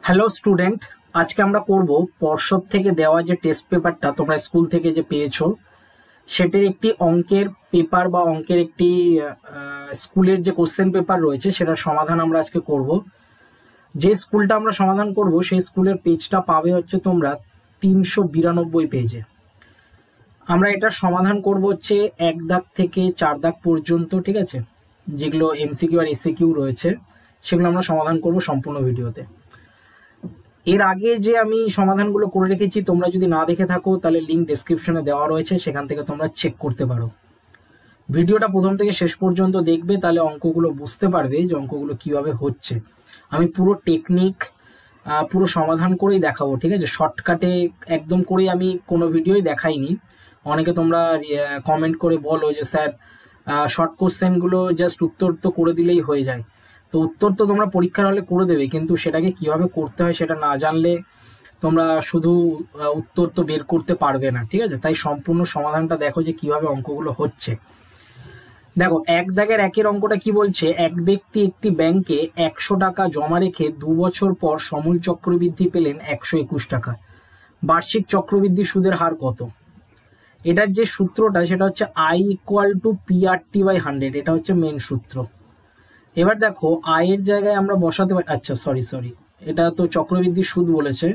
Hello student, আজকে আমরা করব পর্ষদ থেকে দেওয়া যে টেস্ট পেপারটা তোমরা স্কুল থেকে যে পেয়েছো সেটার একটি অঙ্কের পেপার বা অঙ্কের একটি স্কুলের যে কোশ্চেন পেপার রয়েছে সেটার সমাধান আমরা আজকে করব। যে স্কুলটা আমরা সমাধান করব সেই স্কুলের পেজটা পাবে হচ্ছে তোমরা 392 পেজে। আমরা এটার সমাধান করব হচ্ছে 1 দাগ থেকে 4 দাগ পর্যন্ত, ঠিক আছে? যেগুলো এমসিকিউ আর এসিকিউ রয়েছে সেগুলো আমরা সমাধান করব সম্পূর্ণ ভিডিওতে। এর আগে যে আমি সমাধানগুলো করে রেখেছি, তোমরা যদি না দেখে থাকো তাহলে লিঙ্ক ডেসক্রিপশনে দেওয়া রয়েছে, সেখান থেকে তোমরা চেক করতে পারো। ভিডিওটা প্রথম থেকে শেষ পর্যন্ত দেখবে, তাহলে অঙ্কগুলো বুঝতে পারবে যে অঙ্কগুলো কিভাবে হচ্ছে। আমি পুরো টেকনিক পুরো সমাধান করেই দেখাবো, ঠিক আছে? শর্টকাটে একদম করেই আমি কোনো ভিডিওই দেখাইনি। অনেকে তোমরা কমেন্ট করে বলো যে স্যার শর্ট কোশ্চেনগুলো জাস্ট উত্তর তো করে দিলেই হয়ে যায়। তো উত্তর তো তোমরা পরীক্ষার হলে করে দেবে, কিন্তু সেটাকে কিভাবে করতে হয় সেটা না জানলে তোমরা শুধু উত্তর তো বের করতে পারবে না, ঠিক আছে? তাই সম্পূর্ণ সমাধানটা দেখো যে কিভাবে অঙ্কগুলো হচ্ছে। দেখো 1 দাগের 1-এর অঙ্কটা কি বলছে, এক ব্যক্তি একটি ব্যাংকে 100 টাকা জমা রেখে 2 বছর পর সমূল চক্রবৃদ্ধি পেলেন 121 টাকা। বার্ষিক চক্রবৃদ্ধি সুদের হার কত? এটার যে সূত্রটা সেটা হচ্ছে I = PRT/100, এটা হচ্ছে মেন সূত্র। এবার দেখো আয়ের জায়গায় আমরা বসাতে পারি, আচ্ছা সরি এটা তো চক্রবৃদ্ধি সুদ বলেছে,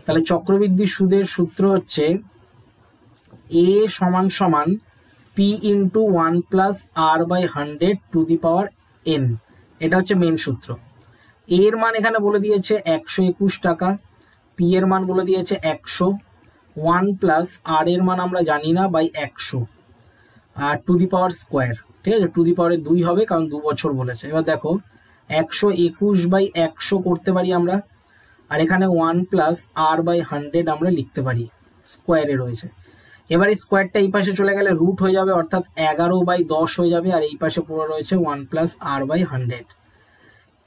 তাহলে চক্রবৃদ্ধি সুদের সূত্র হচ্ছে A = P × 1 + R/100 two the power n। এটা হচ্ছে মেন সূত্র। A এর মান এখানে বলে দিয়েছে 121 টাকা, P এর মান বলে দিয়েছে 100, 1 + R এর মান আমরা জানি না, বাই 100 আর টু দি পাওয়ার স্কোয়ার, ঠিক আছে? টু দি পাওয়ারে 2 হবে কারণ 2 বছর বলেছে। এবার দেখো 121/100 করতে পারি আমরা, আর এখানে 1 + R/100 আমরা লিখতে পারি, স্কোয়ারে রয়েছে। এবার এই স্কোয়ারটা এই পাশে চলে গেলে রুট হয়ে যাবে, অর্থাৎ 11/10 হয়ে যাবে, আর এই পাশে পুরো রয়েছে 1 + R/100।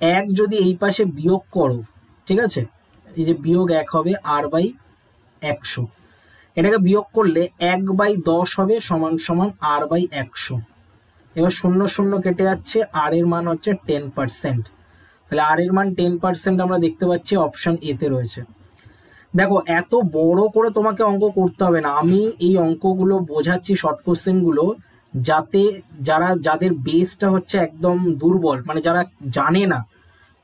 1 যদি এই পাশে বিয়োগ করো, ঠিক আছে, এই যে বিয়োগ 1 হবে R/100, এটাকে বিয়োগ করলে 1/10 হবে সমান R/100। এবার 0 কেটে যাচ্ছে, আর এর মান হচ্ছে 10%, তাহলে আর এর মান 10% আমরা দেখতে পাচ্ছি অপশন এ তে রয়েছে। দেখো এত বড় করে তোমাকে অঙ্ক করতে হবে না, আমি এই অঙ্কগুলো বোঝাচ্ছি শর্ট কোশ্চেনগুলো, যাতে যাদের বেসটা হচ্ছে একদম দুর্বল, মানে যারা জানে না,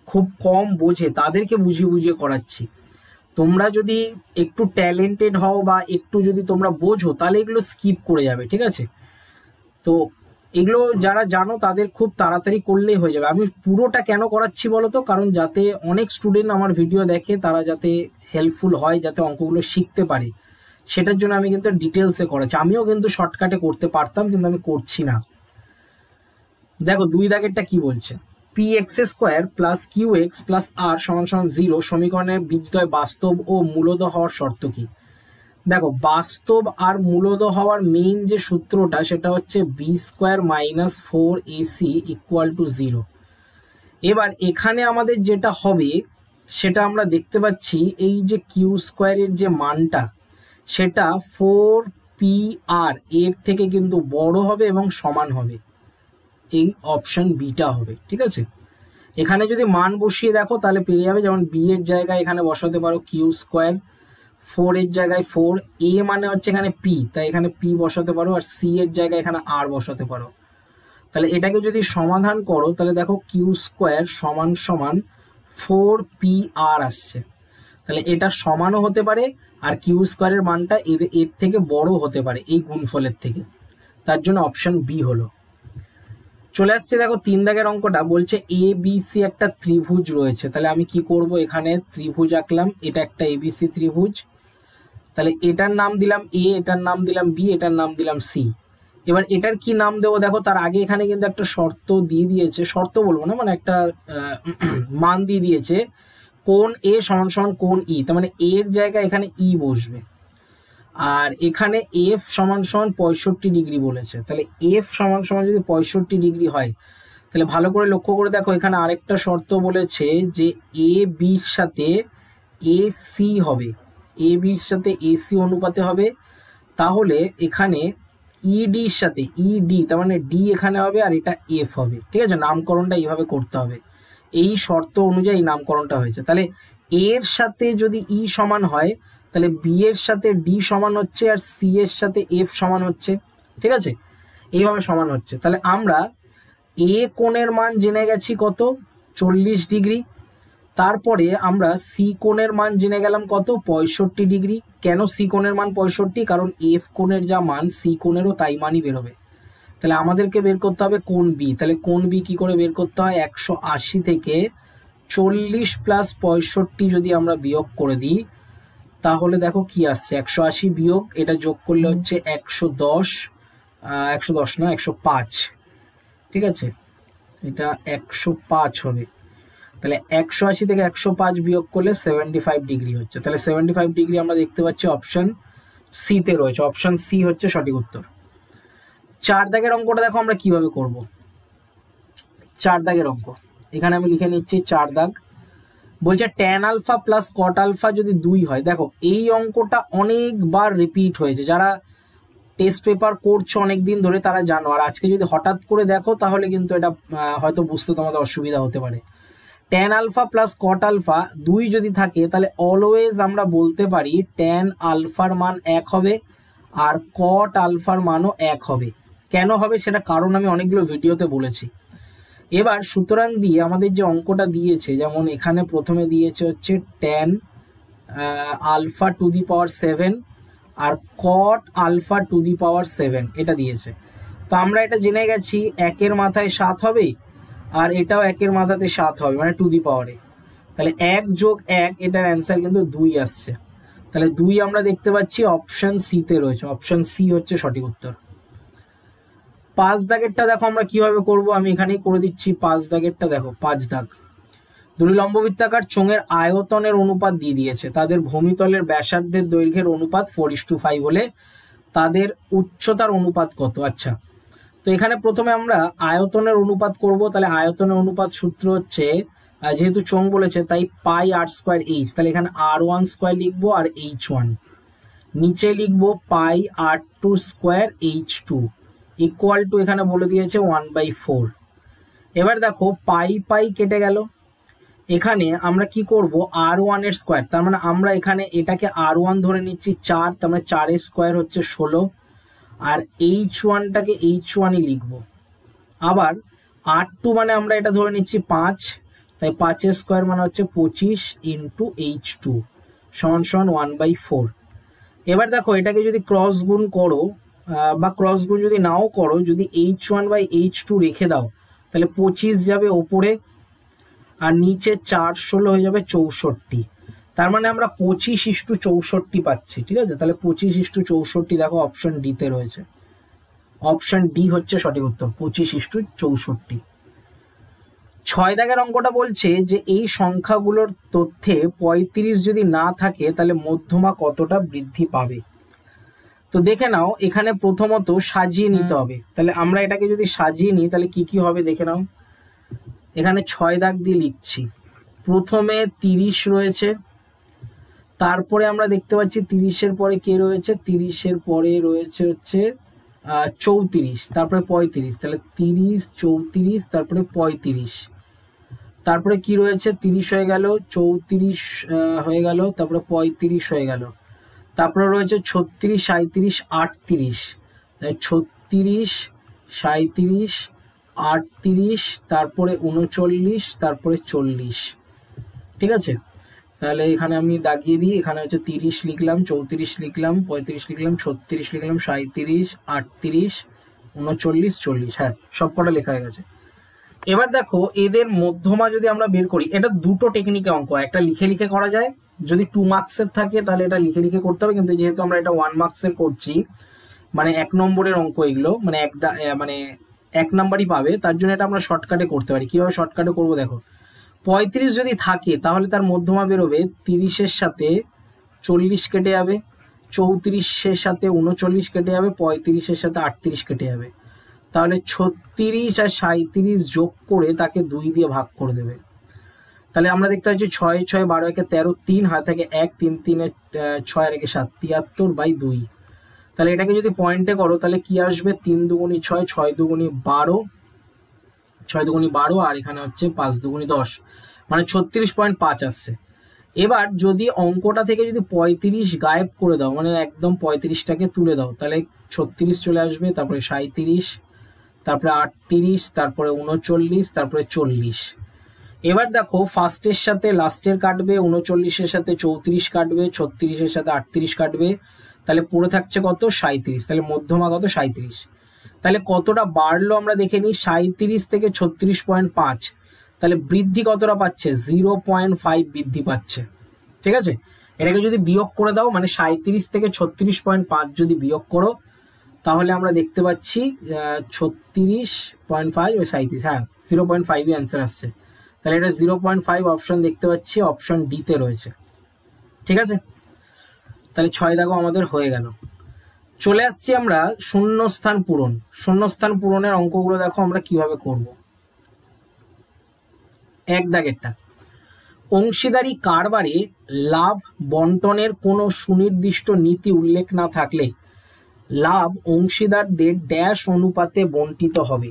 খুব কম বোঝে, তাদেরকে বুঝিয়ে করাচ্ছি। তোমরা যদি একটু ট্যালেন্টেড হও বা একটু যদি তোমরা বোঝো তাহলে এগুলো স্কিপ করে যাবে, ঠিক আছে? তো এগুলো যারা জানো তাদের খুব তাড়াতাড়ি করলেই হয়ে যাবে। আমি পুরোটা কেন করাচ্ছি বলো তো, কারণ যাতে অনেক স্টুডেন্ট আমার ভিডিও দেখে, তারা যাতে হেল্পফুল হয়, যাতে অঙ্কগুলো শিখতে পারে, সেটার জন্য আমি কিন্তু ডিটেলসে করাচ্ছি। আমিও কিন্তু শর্টকাটে করতে পারতাম, কিন্তু আমি করছি না। দেখো 2 দাগেরটা কি বলছে, px² + qx + r = 0 সমীকরণের বীজদ্বয় বাস্তব ও মূলদ হওয়ার শর্ত কি? দেখো বাস্তব আর মূলদ হওয়ার মেইন যে সূত্রটা সেটা হচ্ছে b² - 4ac = 0। এবার এখানে আমাদের যেটা হবে সেটা আমরা দেখতে পাচ্ছি, এই যে q² এর যে মানটা সেটা 4pr এর থেকে কিন্তু বড় হবে এবং সমান হবে, এই অপশন বিটা হবে, ঠিক আছে? এখানে যদি মান বসিয়ে দেখো তাহলে পেয়ে যাবে, যেমন b এর জায়গায় এখানে বসাতে পারো q², 4 এর জায়গায় 4, a মানে হচ্ছে এখানে p, তাই এখানে p বসাতে পারো, আর c এর জায়গায় এখানে r বসাতে পারো। তাহলে এটাকে যদি সমাধান করো তাহলে দেখো q² = 4pr আসছে, তাহলে এটা সমানও হতে পারে, আর q² এর মানটা এর থেকে বড় হতে পারে এই গুণফলের থেকে, তার জন্য অপশন বি হলো। চলে আসছে দেখো 3 দাগের অঙ্কটা বলছে ABC একটা ত্রিভুজ রয়েছে, তাহলে আমি কি করব, এখানে ত্রিভুজ আঁকলাম, এটা একটা ABC ত্রিভুজ, তাহলে এটার নাম দিলাম A, এটার নাম দিলাম B, এটার নাম দিলাম C। এবার এটার কি নাম দেবো দেখো, তার আগে এখানে কিন্তু একটা শর্ত দিয়ে দিয়েছে, শর্ত বলবো না, মানে একটা মান দিয়ে দিয়েছে, কোণ A = কোণ E, তার মানে A এর জায়গায় এখানে E বসবে, আর এখানে f = 65 ডিগ্রি বলেছে, তাহলে f = যদি 65 ডিগ্রি হয়, তাহলে ভালো করে লক্ষ্য করে দেখো এখানে আরেকটা শর্ত বলেছে যে এ বির সাথে AC হবে, এ বির সাথে AC অনুপাতে হবে, তাহলে এখানে ED-র সাথে ED, তার মানে D এখানে হবে আর এটা F হবে, ঠিক আছে? নামকরণটা এইভাবে করতে হবে, এই শর্ত অনুযায়ী নামকরণটা হয়েছে। তাহলে এর সাথে যদি ই সমান হয় তাহলে বি এর সাথে ডি সমান হচ্ছে আর সি এর সাথে এফ সমান হচ্ছে, ঠিক আছে, এইভাবে সমান হচ্ছে। তাহলে আমরা এ কোণের মান জেনে গেছি কত, 40 ডিগ্রি। তারপরে আমরা সি কোণের মান জেনে গেলাম কত, 65 ডিগ্রি। কেন সি কোণের মান 65? কারণ এফ কোণের যা মান সি কোণেরও তাই মানই বেরোবে। তাহলে আমাদেরকে বের করতে হবে কোণ বি। তাহলে কোণ বি কি করে বের করতে হয়, 180 থেকে 40 প্লাস 65 যদি আমরা বিয়োগ করে দিই তাহলে দেখো কি আসছে, 180 বিয়োগ এটা যোগ করলে হচ্ছে 110, 110 না 105, ঠিক আছে, এটা 105 হবে। তাহলে 180 থেকে 105 বিয়োগ করলে 75 ডিগ্রি হচ্ছে। তাহলে 75 ডিগ্রি আমরা দেখতে পাচ্ছি অপশন সিতে রয়েছে, অপশন সি হচ্ছে সঠিক উত্তর। 4 দাগের অঙ্কটা দেখো আমরা কিভাবে করব। 4 দাগের অঙ্ক এখানে আমি লিখে নিচ্ছি 4 দাগ। বলছে tan alpha plus cot alpha যদি 2 হয়। দেখো এই অঙ্কটা অনেকবার রিপিট হয়েছে, যারা টেস্ট পেপার করছো অনেকদিন ধরে তারা জানো, আর আজকে যদি হঠাৎ করে দেখো তাহলে কিন্তু এটা হয়তো বুঝতে তোমাদের অসুবিধা হতে পারে। Tan alpha plus cot alpha 2 যদি থাকে তাহলে অলওয়েজ আমরা বলতে পারি ট্যান আলফার মান 1 হবে আর কট আলফার মানও 1 হবে। কেন হবে সেটা কারণ আমি অনেকগুলো ভিডিওতে বলেছি। এবার সুতরাং দিয়ে আমাদের যে অঙ্কটা দিয়েছে, যেমন এখানে প্রথমে দিয়েছে হচ্ছে tan alpha to the power 7 আর cot alpha to the power 7 এটা দিয়েছে। তো আমরা এটা জেনে গেছি 1 মাথায় 7 হবে আর এটাও 1 মাথাতে 7 হবে, মানে টু দি পাওয়ারে। তাহলে 1 যোগ 1 এটার অ্যান্সার কিন্তু 2 আসছে। তাহলে 2 আমরা দেখতে পাচ্ছি অপশন সিতে রয়েছে, অপশন সি হচ্ছে সঠিক উত্তর। 5 দাগেরটা দেখো আমরা কিভাবে করব, আমি এখানেই করে দিচ্ছি। 5 দাগেরটা দেখো, 5 দাগ। দুটি লম্ববৃত্তাকার চোঙের আয়তনের অনুপাত দিয়ে দিয়েছে, তাদের ভূমিতলের ব্যাসার্ধের দৈর্ঘ্যের অনুপাত 4:5 হলে তাদের উচ্চতার অনুপাত কত। আচ্ছা, তো এখানে প্রথমে আমরা আয়তনের অনুপাত করব। তাহলে আয়তনের অনুপাত সূত্র হচ্ছে, যেহেতু চোঙ বলেছে তাই পাই আর স্কোয়ার এইচ, তাহলে এখানে r1 স্কোয়ার লিখবো আর h1, নিচে লিখবো পাই r2 square h2 equal to এখানে বলে দিয়েছে 1/4। এবার দেখো পাই পাই কেটে গেল, এখানে আমরা কি করব r1 এর স্কোয়ার, তার মানে আমরা এখানে এটাকে r1 ধরে নিচ্ছি 4, তার মানে 4 এর স্কোয়ার হচ্ছে 16 আর h1টাকে h1ই লিখবো। আবার r2 মানে আমরা এটা ধরে নিচ্ছি 5, তাই 5 এর স্কোয়ার মানে হচ্ছে 25 ইন্টু h2 সমান সমান 1/4। এবার দেখো এটাকে যদি ক্রস গুণ করো বা ক্রস গুণ যদি নাও করো, যদি h1/h2 রেখে দাও তাহলে 25 যাবে ওপরে আর নিচে 4 16 হয়ে যাবে 64, তার মানে আমরা 25:64 পাচ্ছি, ঠিক আছে। তাহলে 25:64 দেখো অপশন ডিতে রয়েছে, অপশন ডি হচ্ছে সঠিক উত্তর, 25:64। 6 দাগের অঙ্কটা বলছে যে এই সংখ্যাগুলোর তথ্যে 35 যদি না থাকে তাহলে মধ্যমা কতটা বৃদ্ধি পাবে। তো দেখে নাও এখানে প্রথমত সাজিয়ে নিতে হবে। তাহলে আমরা এটাকে যদি সাজিয়ে নিই তাহলে কি কি হবে দেখে নাও। এখানে 6 দাগ দিয়ে লিখছি, প্রথমে 30 রয়েছে, তারপরে আমরা দেখতে পাচ্ছি 30-এর পরে কে রয়েছে, 30-এর পরে রয়েছে হচ্ছে 34, তারপরে 35, তাহলে 30 34 তারপরে 35, তারপরে কি রয়েছে 30 হয়ে গেল, 34 হয়ে গেল, তারপরে 35 হয়ে গেল, তারপরে রয়েছে 36 37 38, 36 37 38, তারপরে 39, তারপরে 40, ঠিক আছে। তাহলে এখানে আমি দাগিয়ে দিই, এখানে হচ্ছে 30 লিখলাম, 34 লিখলাম, 35 লিখলাম, 36 লিখলাম, 37 38 39 40, হ্যাঁ সব কটা লেখা হয়ে গেছে। এবার দেখো এদের মধ্যমা যদি আমরা বের করি, এটা দুটো টেকনিকে অঙ্ক, একটা লিখে লিখে করা যায়, যদি 2 মার্কসের থাকে তাহলে এটা লিখে লিখে করতে হবে, কিন্তু যেহেতু আমরা এটা 1 মার্কসের করছি মানে 1 নম্বরের অঙ্ক এগুলো, মানে 1 নাম্বারই পাবে, তার জন্য এটা আমরা শর্টকাটে করতে পারি। কিভাবে শর্টকাটে করবো দেখো, 35 যদি থাকে তাহলে তার মধ্যমা বেরোবে 30-এর সাথে 40 কেটে যাবে, 34-এর সাথে 39 কেটে যাবে, 35-এর সাথে 38 কেটে যাবে, তাহলে 36 আর 37 যোগ করে তাকে 2 দিয়ে ভাগ করে দেবে। তাহলে আমরা দেখতে পাচ্ছি 6 6 12 1 13, 3 হাত থেকে 1 3 3 6 আর 1 7 73/2। তাহলে এটাকে যদি পয়েন্টে করো তাহলে কি আসবে, 3 দুগুণি 6, 6 দুগুণি 12, 6 দুগুণি 12 আর এখানে হচ্ছে 5 দুগুণি 10, মানে 36.5 আসছে। এবার যদি অঙ্কটা থেকে যদি 35 গায়েব করে দাও, মানে একদম 35টাকে তুলে দাও, তাহলে 36 চলে আসবে, তারপরে 37, তারপরে 38, তারপরে 39, তারপরে 40। এবার দেখো ফার্স্টের সাথে লাস্টের কাটবে, 39-এর সাথে 34 কাটবে, 36-এর সাথে 38 কাটবে, তাহলে পড়ে থাকছে কত? 37। তাহলে মধ্যমা কত? 37। তাহলে কতটা বাড়লো আমরা দেখে নিই। 37 থেকে 36.5, তাহলে বৃদ্ধি কতটা পাচ্ছে? 0.5 বৃদ্ধি পাচ্ছে। ঠিক আছে, এটাকে যদি বিয়োগ করে দাও, মানে 37 থেকে 36.5 যদি বিয়োগ করো, তাহলে আমরা দেখতে পাচ্ছি 36.5 ও 37, হ্যাঁ 0.5 অ্যান্সার আসছে। তাহলে এটা 0.5 অপশন দেখতে পাচ্ছি, অপশন ডিতে রয়েছে। ঠিক আছে, তাহলে 6 দাগও আমাদের হয়ে গেল। চলে আসছি আমরা শূন্যস্থান পূরণ। শূন্যস্থান পূরণের অঙ্কগুলো দেখো আমরা কিভাবে করব। 1 দাগেরটা, অংশীদারি কারবারে লাভ বন্টনের কোনো সুনির্দিষ্ট নীতি উল্লেখ না থাকলে লাভ অংশীদারদের ড্যাশ অনুপাতে বন্টিত হবে।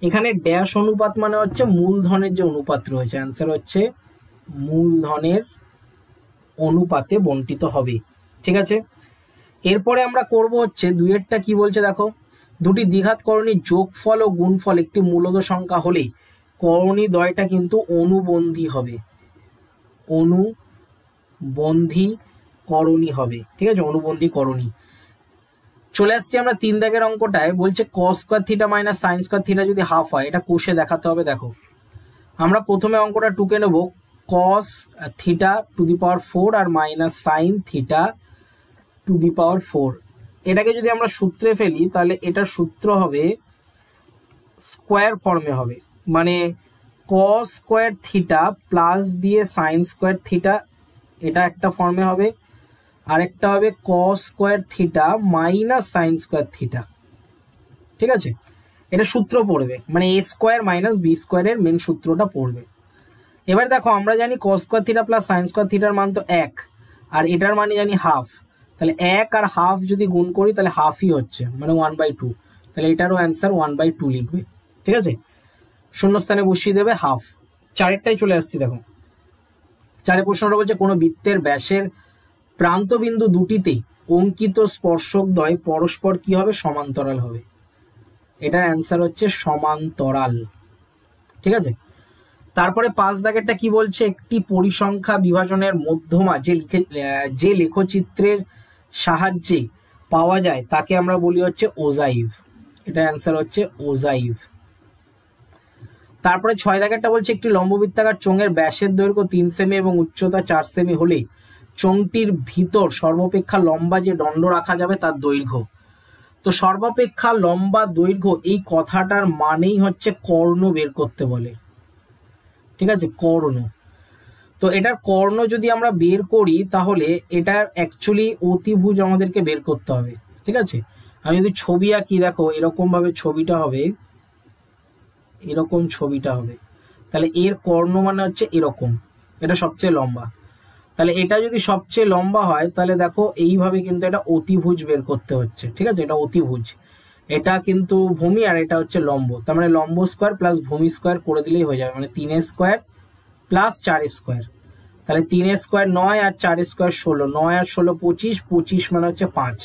এখানে ড্যাশ অনুপাত মানে হচ্ছে মূলধনের যে অনুপাত রয়েছে, অ্যান্সার হচ্ছে মূলধনের অনুপাতে বন্টিত হবে। ঠিক আছে, এরপরে আমরা করব হচ্ছে 2-এরটা কি বলছে দেখো, দুটি দ্বিঘাত করণীর যোগফল ও গুণফল একটি মূলদ সংখ্যা হলে করণী দ্বয়টা কিন্তু অনুবন্ধী হবে, অনুবন্ধী করণী হবে। ঠিক আছে, অনুবন্ধী করণী। চলে আসছি আমরা 3 দাগের অঙ্কটায়, বলছে cos square theta minus sine square theta যদি হাফ হয়, এটা কোষে দেখাতে হবে। দেখো আমরা প্রথমে অঙ্কটা টুকে নেব, cos theta to the power 4 আর minus sine theta to the power 4। এটাকে যদি আমরা সূত্রে ফেলি, তাহলে এটার সূত্র হবে স্কোয়ার ফর্মে হবে, মানে cos স্কোয়ার থিটা প্লাস দিয়ে সাইন স্কোয়ার থিটা, এটা একটা ফর্মে হবে, আরেকটা হবে cos square theta minus sine square theta. ঠিক আছে, এটা সূত্র পড়বে, মানে a স্কোয়ার মাইনাস বি স্কোয়ারের মেন সূত্রটা পড়বে। এবার দেখো আমরা জানি cos square theta plus sine square থিটার মান তো 1, আর এটার মানে জানি হাফ। তাহলে 1 আর হাফ যদি গুণ করি তাহলে হাফই হচ্ছে, মানে 1/2। তাহলে এটারও অ্যান্সার 1/2 লিখবে। ঠিক আছে, শূন্যস্থানে বসিয়ে দেবে হাফ। 4-এরটাই চলে আসছি দেখো। 4-এর প্রশ্নটা বলছে কোনো বৃত্তের ব্যাসের প্রান্তবিন্দু দুটিতেই অঙ্কিত স্পর্শকদ্বয় পরস্পর কি হবে? সমান্তরাল হবে। এটার অ্যান্সার হচ্ছে সমান্তরাল। ঠিক আছে, তারপরে 5 দাগেরটা কি বলছে, একটি পরিসংখ্যা বিভাজনের মধ্যমা যে লেখচিত্রের সাহায্যে পাওয়া যায় তাকে আমরা বলি হচ্ছে ওজাইভ। এটার অ্যান্সার হচ্ছে ওজাইভ। তারপরে 6 দাগেরটা বলছে একটি লম্ববৃত্তাকার চোঙের ব্যাসের দৈর্ঘ্য 3 সেমি এবং উচ্চতা 4 সেমি হলে চোঙটির ভিতর সর্বাপেক্ষা লম্বা যে দণ্ড রাখা যাবে তার দৈর্ঘ্য। তো সর্বাপেক্ষা লম্বা দৈর্ঘ্য এই কথাটার মানেই হচ্ছে কর্ণ বের করতে বলে। ঠিক আছে, কর্ণ। তো এটার কর্ণ যদি আমরা বের করি তাহলে এটার অ্যাকচুয়ালি অতিভুজ আমাদেরকে বের করতে হবে। ঠিক আছে, আমি যদি ছবি আঁকি, দেখো এরকম ভাবে ছবিটা হবে, এরকম ছবিটা হবে, তাহলে এর কর্ণ মানে হচ্ছে এরকম, এটা সবচেয়ে লম্বা। তাহলে এটা যদি সবচেয়ে লম্বা হয় তাহলে দেখো এইভাবে কিন্তু এটা অতিভুজ বের করতে হচ্ছে। ঠিক আছে, এটা অতিভুজ, এটা কিন্তু ভূমি আর এটা হচ্ছে লম্ব। তার মানে লম্ব স্কোয়ার প্লাস ভূমি স্কোয়ার করে দিলেই হয়ে যাবে, মানে 3 স্কোয়ার প্লাস 4 স্কোয়ার। তাহলে 3 স্কোয়ার 9 আর 4 স্কোয়ার 16, 9 আর 16 25, 25 মানে হচ্ছে 5।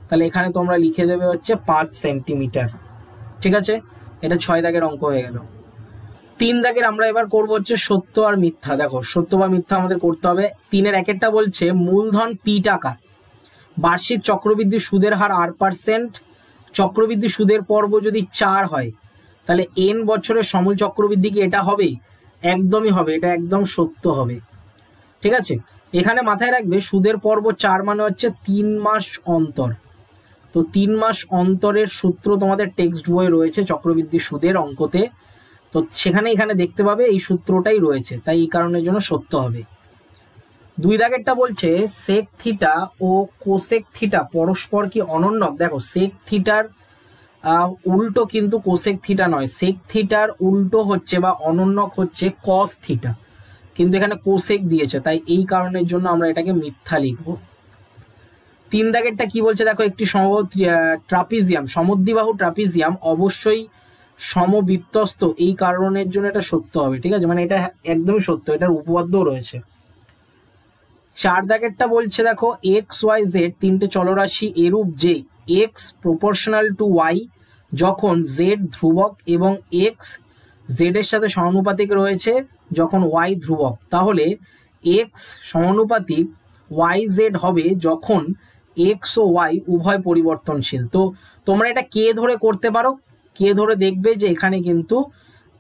তাহলে এখানে তোমরা লিখে দেবে হচ্ছে 5 সেন্টিমিটার। ঠিক আছে, এটা 6 দাগের অঙ্ক হয়ে গেল। 3 দাগের আমরা এবার করবো হচ্ছে সত্য আর মিথ্যা। দেখো সত্য বা মিথ্যা আমাদের করতে হবে। 3-এর 1-এরটা বলছে মূলধন P টাকা, বার্ষিক চক্রবৃদ্ধি সুদের হার 8%, চক্রবৃদ্ধি সুদের পর্ব যদি 4 হয় তাহলে n বছরের সমূল চক্রবৃদ্ধি কি এটা হবে? একদমই হবে, এটা একদম সত্য হবে। ঠিক আছে, এখানে মাথায় রাখবে সুদের পর্ব 4 মানে হচ্ছে 3 মাস অন্তর। তো 3 মাস অন্তরের সূত্র তোমাদের টেক্সট বই রয়েছে চক্রবৃদ্ধি সুদের অঙ্কতে, তো সেখানে এখানে দেখতে পাবে এই সূত্রটাই রয়েছে, তাই এই কারণের জন্য সত্য হবে। 2 দাগেরটা বলছে সেক থিটা ও কোসেক থিটা পরস্পর কি অনন্যক। দেখো সেক থিটার উল্টো কিন্তু কোসেক থিটা নয়, সেক থিটার উল্টো হচ্ছে বা অনন্যক হচ্ছে কস থিটা, কিন্তু এখানে কোসেক দিয়েছে, তাই এই কারণের জন্য আমরা এটাকে মিথ্যা লিখব। 3 দাগেরটা কি বলছে দেখো, একটি সমবাহু ট্রাপিজিয়াম, সমদ্বিবাহু ট্রাপিজিয়াম অবশ্যই সমবৃত্তস্থ, এই কারণের জন্য এটা সত্য হবে। ঠিক আছে, মানে এটা একদমই সত্য, এটার উপপাদ্য রয়েছে। 4 দাগেরটা বলছে দেখো এক্স ওয়াই জেড তিনটে চলরাশি এরূপ যে এক্স প্রপোর্শনাল টু ওয়াই যখন জেড ধ্রুবক এবং এক্স জেড এর সাথে সমানুপাতিক রয়েছে যখন ওয়াই ধ্রুবক, তাহলে এক্স সমানুপাতিক ওয়াই জেড হবে যখন এক্স ও ওয়াই উভয় পরিবর্তনশীল। তো তোমরা এটা কে ধরে করতে পারো, কে ধরে দেখবে যে এখানে কিন্তু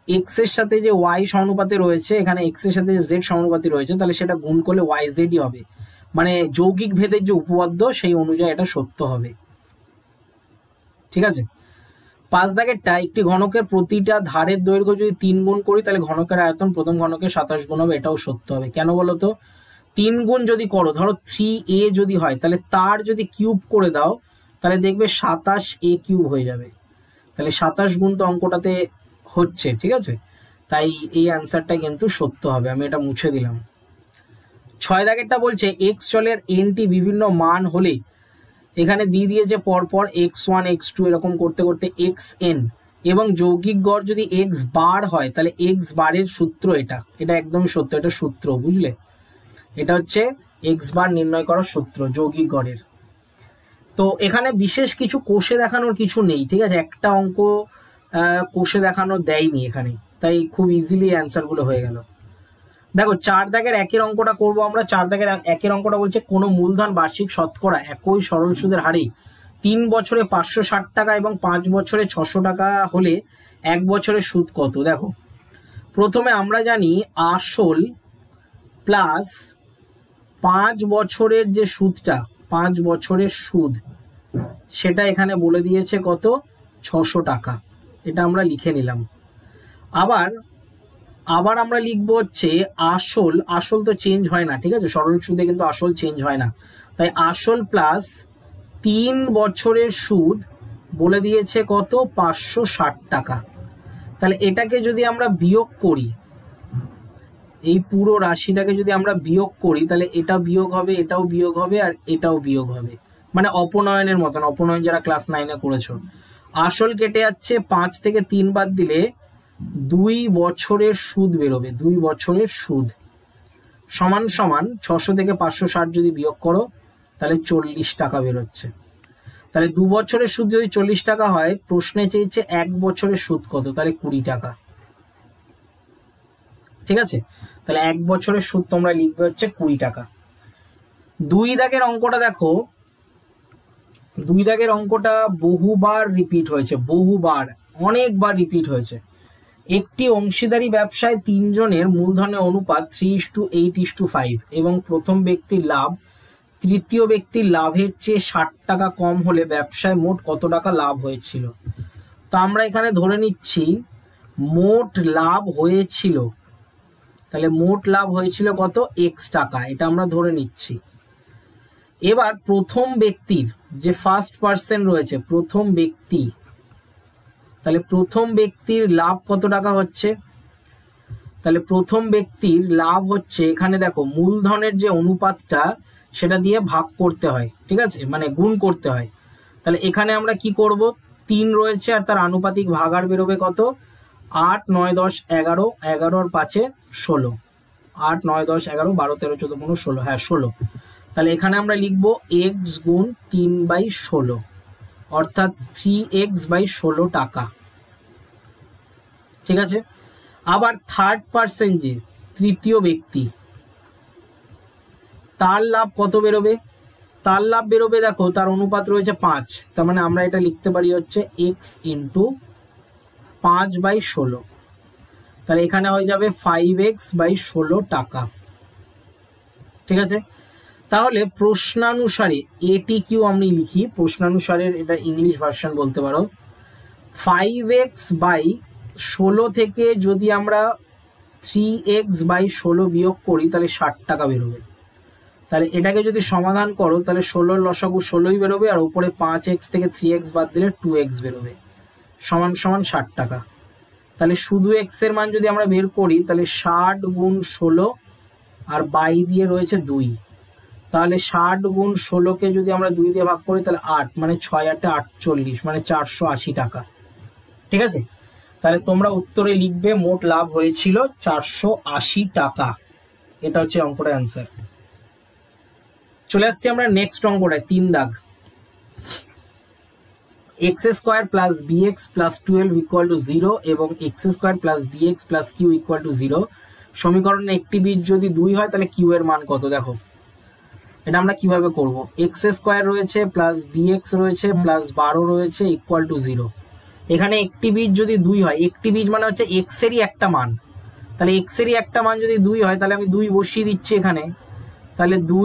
এক্স এর সাথে যে ওয়াই সমানুপাতে রয়েছে, এখানে এক্স এর সাথে যে জেড সমানুপাতি রয়েছে, তাহলে সেটা গুণ করলে ওয়াই জেডই হবে, মানে যৌগিক ভেদের যে উপপাদ্য সেই অনুযায়ী এটা সত্য হবে। ঠিক আছে। 5 দাগেরটা একটি ঘনকের প্রতিটা ধারের দৈর্ঘ্য যদি 3 গুণ করি তাহলে ঘনকের আয়তন প্রথম ঘনকের 27 গুণ হবে, এটাও সত্য হবে। কেন বলো তো? 3 গুণ যদি করো, ধরো 3a যদি হয় তাহলে তার যদি কিউব করে দাও তাহলে দেখবে 27a কিউব হয়ে যাবে, তাহলে 27 গুণ তো অঙ্কটাতে হচ্ছে। ঠিক আছে, তাই এই অ্যান্সারটা কিন্তু সত্য হবে, আমি এটা মুছে দিলাম। 6 দাগেরটা বলছে এক্স চলের এনটি বিভিন্ন মান হলে, এখানে দিয়ে দিয়েছে পরপর x1 x2 এরকম করতে করতে xn, এবং যৌগিক গড় যদি x বার হয় তাহলে x বারের সূত্র এটা, এটা একদম সত্য, এটা সূত্র, বুঝলে? এটা হচ্ছে x বার নির্ণয় করার সূত্র যৌগিক গড়ের। তো এখানে বিশেষ কিছু কোষে দেখানোর কিছু নেই, ঠিক আছে, একটা অঙ্ক কোষে দেখানো দেয়নি এখানে, তাই খুব ইজিলি অ্যান্সারগুলো হয়ে গেল। দেখো 4 দাগের একের অঙ্কটা করবো আমরা। 4 দাগের একের অঙ্কটা বলছে কোনো মূলধন বার্ষিক শতকরা একই সরল সুদের হারে 3 বছরে 560 টাকা এবং 5 বছরে 600 টাকা হলে 1 বছরের সুদ কত? দেখো প্রথমে আমরা জানি আসল প্লাস 5 বছরের যে সুদটা, 5 বছরের সুদ, সেটা এখানে বলে দিয়েছে কত? 600 টাকা, এটা আমরা লিখে নিলাম। আবার আমরা লিখবো হচ্ছে আসল, আসল তো চেঞ্জ হয় না, ঠিক আছে, সরল সুদে কিন্তু আসল চেঞ্জ হয় না, তাই আসল প্লাস 3 বছরের সুদ বলে দিয়েছে কত? 560 টাকা। তাহলে এটাকে যদি আমরা বিয়োগ করি, এই পুরো রাশিটাকে যদি আমরা বিয়োগ করি তাহলে এটা বিয়োগ হবে, এটাও বিয়োগ হবে, আর এটাও বিয়োগ হবে, মানে অপনয়নের মতন, অপনয়ন যারা ক্লাস 9-এ করেছো। আসল কেটে যাচ্ছে, 5 থেকে 3 বাদ দিলে 2 বছরের সুদ বেরোবে, 2 বছরের সুদ সমান সমান 600 থেকে 560 যদি বিয়োগ করো তাহলে 40 টাকা বেরোচ্ছে। তাহলে 2 বছরের সুদ যদি 40 টাকা হয়, প্রশ্নে চেয়েছে 1 বছরের সুদ কত? তাহলে 20 টাকা। ঠিক আছে, তাহলে 1 বছরের সুদ তোমরা লিখবে হচ্ছে 20 টাকা। 2 দাগের অঙ্কটা দেখো, 2 দাগের অঙ্কটা বহুবার রিপিট হয়েছে, বহুবার, অনেকবার রিপিট হয়েছে। একটি অংশীদারি ব্যবসায় 3 জনের মূলধনের অনুপাত 3:8:5 এবং প্রথম ব্যক্তির লাভ তৃতীয় ব্যক্তির লাভের চেয়ে 60 টাকা কম হলে ব্যবসায় মোট কত টাকা লাভ হয়েছিল? তো আমরা এখানে ধরে নিচ্ছি মোট লাভ হয়েছিল, তাহলে মোট লাভ হয়েছিল কত? x টাকা, এটা আমরা ধরে নিচ্ছি। এবার প্রথম ব্যক্তির যে ফার্স্ট পার্সন রয়েছে, প্রথম ব্যক্তি, তাহলে প্রথম ব্যক্তির লাভ কত টাকা হচ্ছে? তাহলে প্রথম ব্যক্তির লাভ হচ্ছে, এখানে দেখো মূলধনের যে অনুপাতটা সেটা দিয়ে ভাগ করতে হয়, ঠিক আছে, মানে গুণ করতে হয়। তাহলে এখানে আমরা কি করব? 3 রয়েছে আর তার আনুপাতিক ভাগার বেরোবে কত? 8, 9, 10, 11, 11 আর 5-এ 16, 8, 9, 10, 11, 12, 13, 14, 15, 16, হ্যাঁ 16। তাহলে এখানে আমরা লিখবো x গুণ 3/16, অর্থাৎ 3x/16 টাকা। ঠিক আছে, আবার থার্ড পার্সন যে তৃতীয় ব্যক্তি, তার লাভ কত বেরোবে? তার লাভ বেরোবে, দেখো তার অনুপাত রয়েছে 5, তার মানে আমরা এটা লিখতে পারি হচ্ছে x ইন্টু 5/16, তাহলে এখানে হয়ে যাবে 5x/16 টাকা। ঠিক আছে, তাহলে প্রশ্নানুসারে এটি কিউ আমি লিখি, প্রশ্নানুসারের এটা ইংলিশ ভার্সন বলতে পারো। 5x/16 থেকে যদি আমরা 3x/16 বিয়োগ করি তাহলে 60 টাকা বেরোবে। তাহলে এটাকে যদি সমাধান করো তাহলে 16 লসাগু 16ই বেরোবে, আর উপরে 5x থেকে 3x বাদ দিলে 2x বেরোবে, সমান সমান 60 টাকা। তাহলে শুধু x এর মান যদি আমরা বের করি তাহলে 60 গুণ 16 আর বাই দিয়ে রয়েছে 2, তাহলে 60 গুণ 16কে যদি আমরা 2 দিয়ে ভাগ করি তাহলে 8, মানে 6 8 48, মানে 480 টাকা। ঠিক আছে, তাহলে তোমরা উত্তরে লিখবে মোট লাভ হয়েছিল 480 টাকা। এটা হচ্ছে অঙ্কটার অ্যান্সার। চলে আসছি আমরা নেক্সট অঙ্কটায়, 3 দাগ। X square plus b x plus 12 equal to 0 এবং x square plus b x plus q equal to 0 সমীকরণে একটি বীজ যদি 2 হয় তাহলে কিউ এর মান কত? দেখো এটা আমরা কিভাবে করব। এক্স স্কোয়ার রয়েছে প্লাস বিএক্স রয়েছে প্লাস 12 রয়েছে ইকুয়াল টু 0। এখানে একটি বীজ যদি 2 হয়, একটি বীজ মানে হচ্ছে এক্স এরই একটা মান, তাহলে এক্স এরই একটা মান যদি 2 হয় তাহলে আমি 2 বসিয়ে দিচ্ছি এখানে, তাহলে 2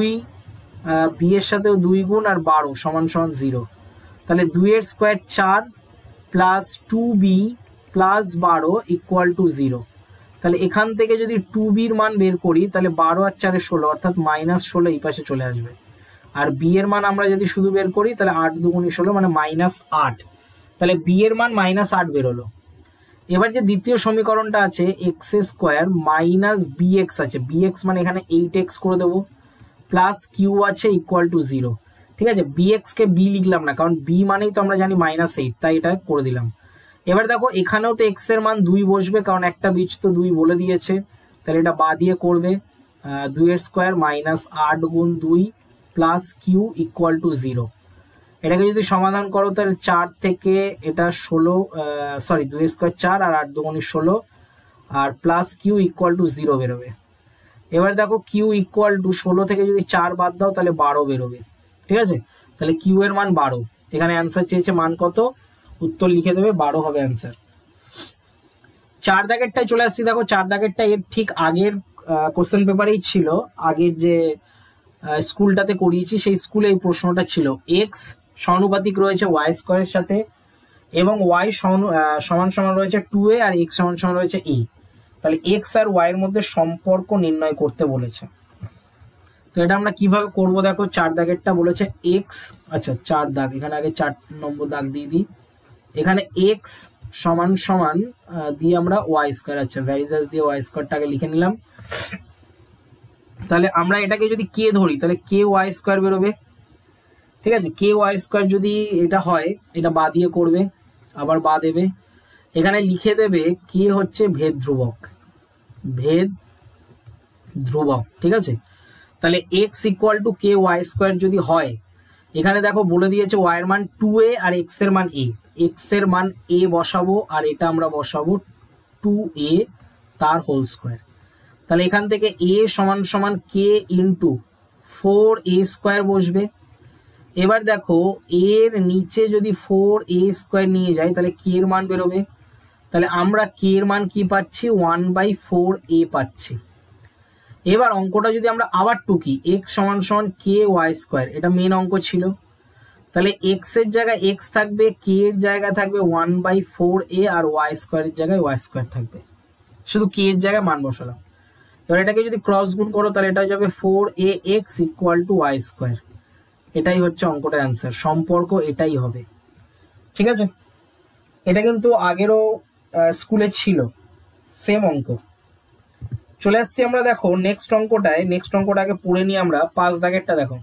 বি এর সাথেও 2 গুণ আর 12 সমান সমান 0। তাহলে 2 এর square 4 plus 2b plus 12 equal to 0। তাহলে এখান থেকে যদি 2bর মান বের করি তাহলে 12 আর 4 16 অর্থাৎ -16 এই পাশে চলে আসবে। আর বি এর মান আমরা যদি শুধু বের করি তাহলে 8 দুগুণে 16 মানে -8। তাহলে বি এর মান -8 বেরোলো। এবার যে দ্বিতীয় সমীকরণটা আছে এক্স স্কোয়ার মাইনাস বিএক্স আছে, বিএক্স মানে এখানে 8x করে দেবো, প্লাস কিউ আছে ইকুয়াল টু 0। ঠিক আছে, বিএক্স কে বি লিখলাম না কারণ বি মানেই তো আমরা জানি -8, তাই এটা করে দিলাম। এবার দেখো এখানেও তো এক্স এর মান 2 বসবে কারণ একটা বীজ তো 2 বলে দিয়েছে, তাহলে এটা বা দিয়ে করবে 2 এর স্কোয়ার -8 গুণ 2 প্লাস কিউ ইকুয়াল টু 0। এটাকে যদি সমাধান করো তাহলে 4 থেকে এটা 16 2 এর স্কোয়ার 4 আর 8 দুগুণে 16 আর প্লাস কিউ ইকুয়াল টু 0 বেরোবে। এবার দেখো কিউ ইকুয়াল টু 16 থেকে যদি 4 বাদ দাও তাহলে 12 বেরোবে। ঠিক আছে, তাহলে কিউ এর মান 12। এখানে অ্যান্সার চেয়েছে মান কত, উত্তর লিখে দেবে 12 হবে অ্যান্সার। 4 দাগেরটায় চলে আসছি। দেখো 4 দাগেরটা এর ঠিক আগের কোশ্চেন পেপারেই ছিল, আগের যে স্কুলটাতে করিয়েছি সেই স্কুলে এই প্রশ্নটা ছিল। এক্স সমানুপাতিক রয়েছে ওয়াই স্কোয়ারের সাথে এবং ওয়াই সমান সমান রয়েছে 2a আর এক্স সমান সমান রয়েছে a। তাহলে এক্স আর ওয়াই এর মধ্যে সম্পর্ক নির্ণয় করতে বলেছে। তো এটা আমরা কিভাবে করব, দেখো 4 দাগেরটা বলেছে এক্স, আচ্ছা 4 দাগ, এখানে আগে 4 নম্বর দাগ দিয়ে দিই। এখানে এক্স সমান সমান দিয়ে আমরা ওয়াই স্কোয়ার, আচ্ছা ভ্যারিজাস দিয়ে ওয়াই স্কোয়ারটাকে লিখে নিলাম। তাহলে আমরা এটাকে যদি কে ধরি তাহলে কে ওয়াই স্কোয়ার বেরোবে। ঠিক আছে, কে ওয়াই স্কোয়ার যদি এটা হয় এটা বা দিয়ে করবে, আবার বা দেবে, এখানে লিখে দেবে কে হচ্ছে ভেদ ধ্রুবক, ভেদ ধ্রুবক। ঠিক আছে, তাহলে x equal to k y square যদি হয়, এখানে দেখো বলে দিয়েছে ওয়াই এর মান 2a আর এক্স এর মান a, এক্স এর মান a বসাবো আর এটা আমরা বসাবো 2a তার হোল স্কোয়ার। তাহলে এখান থেকে a সমান সমান কে ইন্টু 4a স্কোয়ার বসবে। এবার দেখো এর নিচে যদি 4a স্কোয়ার নিয়ে যাই তাহলে কে এর মান বেরোবে। তাহলে আমরা কে এর মান কি পাচ্ছি, 1/4a পাচ্ছি। এবার অঙ্কটা যদি আমরা আবার টুকি, এক্স সমান সমান কে ওয়াই স্কোয়ার, এটা মেন অঙ্ক ছিল, তাহলে এক্স এর জায়গায় এক্স থাকবে, কে এর জায়গায় থাকবে 1/4a আর ওয়াই স্কোয়ারের জায়গায় ওয়াই স্কোয়ার থাকবে, শুধু কে এর জায়গায় মান বসালাম। এবার এটাকে যদি ক্রস গুণ করো তাহলে এটা যাবে 4ax equal to Y square. এটাই হচ্ছে অঙ্কটা অ্যান্সার, সম্পর্ক এটাই হবে। ঠিক আছে, এটা কিন্তু আগেরও স্কুলে ছিল সেম অঙ্ক। চলে আসছি আমরা দেখো নেক্সট অঙ্কটায়, নেক্সট অঙ্কটা আগে পড়ে নিই আমরা। 5 দাগেরটা দেখো,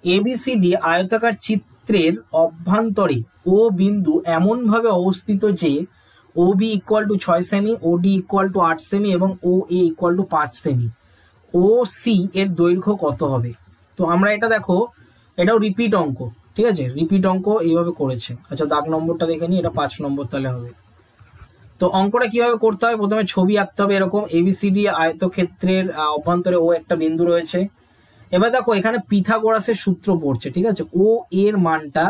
এবিসিডি আয়তাকার চিত্রের অভ্যন্তরে ও বিন্দু এমন ভাবে অবস্থিত যে ও বি ইকুয়াল টু 6 সেমি, ও ডি ইকুয়াল টু 8 সেমি এবং ও এ ইকুয়াল টু 5 সেমি। ও সি এর দৈর্ঘ্য কত হবে? তো আমরা এটা দেখো, এটাও রিপিট অঙ্ক। ঠিক আছে, রিপিট অঙ্ক এইভাবে করেছে। আচ্ছা দাগ নম্বরটা দেখে নিই, এটা 5 নম্বর তাহলে হবে। তো অঙ্কটা কিভাবে করতে হয়, প্রথমে ছবি আঁকতে হবে এরকম, এবিসিডি আয়তক্ষেত্রের অভ্যন্তরে ও একটা বিন্দু রয়েছে। এবার দেখো এখানে পিথাগোরাসের সূত্র পড়ছে। ঠিক আছে, ও এর মানটা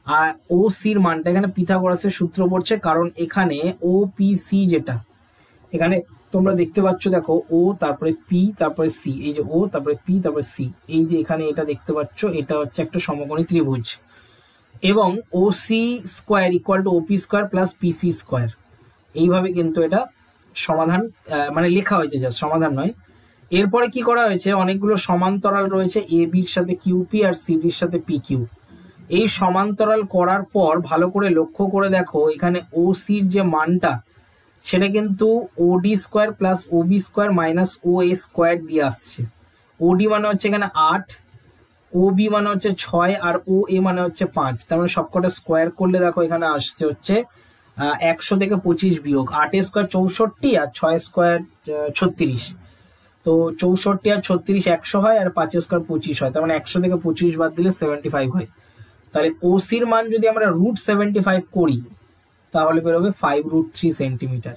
আর ও সির মানটা এখানে পিথাগোরাসের সূত্র পড়ছে, কারণ এখানে ও পি সি যেটা এখানে তোমরা দেখতে পাচ্ছ, দেখো ও তারপরে পি তারপরে সি, এই যে ও তারপরে পি তারপরে সি, এই যে এখানে এটা দেখতে পাচ্ছ, এটা হচ্ছে একটা সমকোণী ত্রিভুজ এবং O C square equal to OP square plus PC square. এইভাবে কিন্তু এটা সমাধান মানে লেখা হয়েছে, যা সমাধান নয়। এরপরে কি করা হয়েছে, অনেকগুলো সমান্তরাল রয়েছে, এ বির সাথে কিউপি আর সি ডির সাথে পি কিউ। এই সমান্তরাল করার পর ভালো করে লক্ষ্য করে দেখো এখানে ও সির যে মানটা সেটা কিন্তু OD square plus OB square minus O A square দিয়ে আসছে। ওডি মানে হচ্ছে এখানে 8, ওবি মানে হচ্ছে 6 আর ও এ মানে হচ্ছে 5। তার মানে সবকটা স্কোয়ার করলে দেখো এখানে আসছে হচ্ছে 100 থেকে 25 বিয়োগ 8 স্কোয়ার 64 আর 6 স্কোয়ার 36। তো 64 আর 36 100 হয়, আর 5 স্কোয়ার 25 হয়, তার মানে 100 থেকে 25 বাদ দিলে 75 হয়। তাহলে ওসির মান যদি আমরা √75 করি তাহলে বেরোবে 5√3 সেন্টিমিটার।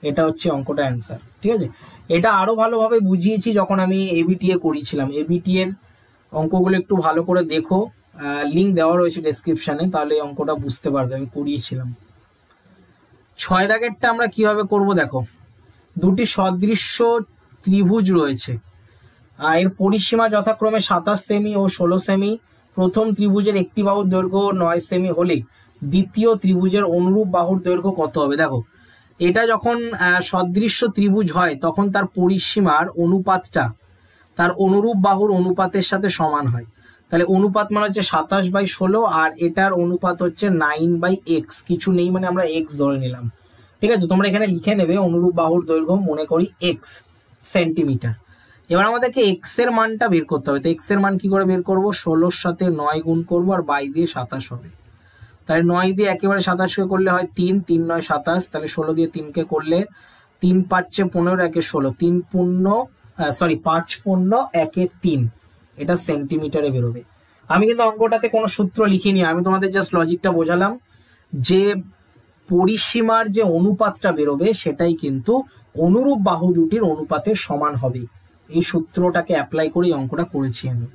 এটা হচ্ছে অঙ্কটা অ্যান্সার। ঠিক আছে, এটা আরো ভালোভাবে বুঝিয়েছি যখন আমি এবিটিএ করিয়েছিলাম। এবিটিএ এর অঙ্কগুলো একটু ভালো করে দেখো, লিঙ্ক দেওয়া রয়েছে ডেসক্রিপশনে, তাহলে এই অঙ্কটা বুঝতে পারবে, আমি করিয়েছিলাম। 6 দাগেরটা আমরা কিভাবে করব দেখো, দুটি সদৃশ্য ত্রিভুজ রয়েছে, এর পরিসীমা যথাক্রমে 27 সেমি ও 16 সেমি। প্রথম ত্রিভুজের একটি বাহুর দৈর্ঘ্য 9 সেমি হলে দ্বিতীয় ত্রিভুজের অনুরূপ বাহুর দৈর্ঘ্য কত হবে? দেখো, এটা যখন সদৃশ্য ত্রিভুজ হয় তখন তার পরিসীমার অনুপাতটা তার অনুরূপ বাহুর অনুপাতের সাথে সমান হয়। তাহলে অনুপাত মানে হচ্ছে 27/16, আর এটার অনুপাত হচ্ছে 9/x, কিছু নেই মানে আমরা x ধরে নিলাম। ঠিক আছে, তোমরা এখানে লিখে নেবে অনুরূপ বাহুর দৈর্ঘ্য মনে করি x সেন্টিমিটার। এবার আমাদেরকে x এর মানটা বের করতে হবে। তো x এর মান কি করে বের করব? 16 সাথে 9 গুণ করবো আর 22 দিয়ে 27 হবে। তাহলে 9 দিয়ে একেবারে 27কে করলে হয় 3, 3 9 27, তাহলে 16 দিয়ে 3কে করলে 3 5 15 1 16, 5 15 1 3, এটা সেন্টিমিটারে বেরোবে। আমি কিন্তু অঙ্কটাতে কোনো সূত্র লিখিনি, আমি তোমাদের জাস্ট লজিকটা বোঝালাম যে পরিসীমার যে অনুপাতটা বেরোবে সেটাই কিন্তু অনুরূপ বাহু দুটির অনুপাতের সমান হবে। এই সূত্রটাকে অ্যাপ্লাই করে অঙ্কটা করেছি আমি।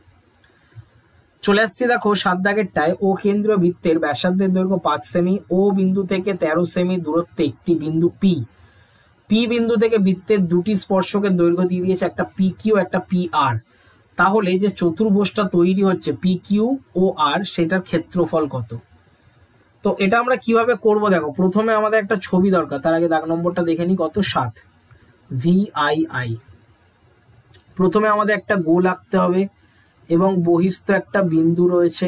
চলে আসছি দেখো 7 দাগেরটায়, ও কেন্দ্রীয় বৃত্তের ব্যাসার্ধের দৈর্ঘ্য 5 সেমি, ও বিন্দু থেকে 13 সেমি দূরত্বে একটি বিন্দু পি বিন্দু থেকে বৃত্তের দুটি স্পর্শকের দৈর্ঘ্য দিয়ে দিয়েছে, একটা পি কিউ একটা পি আর। তাহলে যে চতুর্ভুজটা তৈরি হচ্ছে পি কিউ ও আর, সেটার ক্ষেত্রফল কত? তো এটা আমরা কিভাবে করব দেখো, প্রথমে আমাদের একটা ছবি দরকার, তার আগে দাগ নম্বরটা দেখে নি কত, 7 VII। প্রথমে আমাদের একটা গোল আঁকতে হবে এবং বহিস্থ একটা বিন্দু রয়েছে,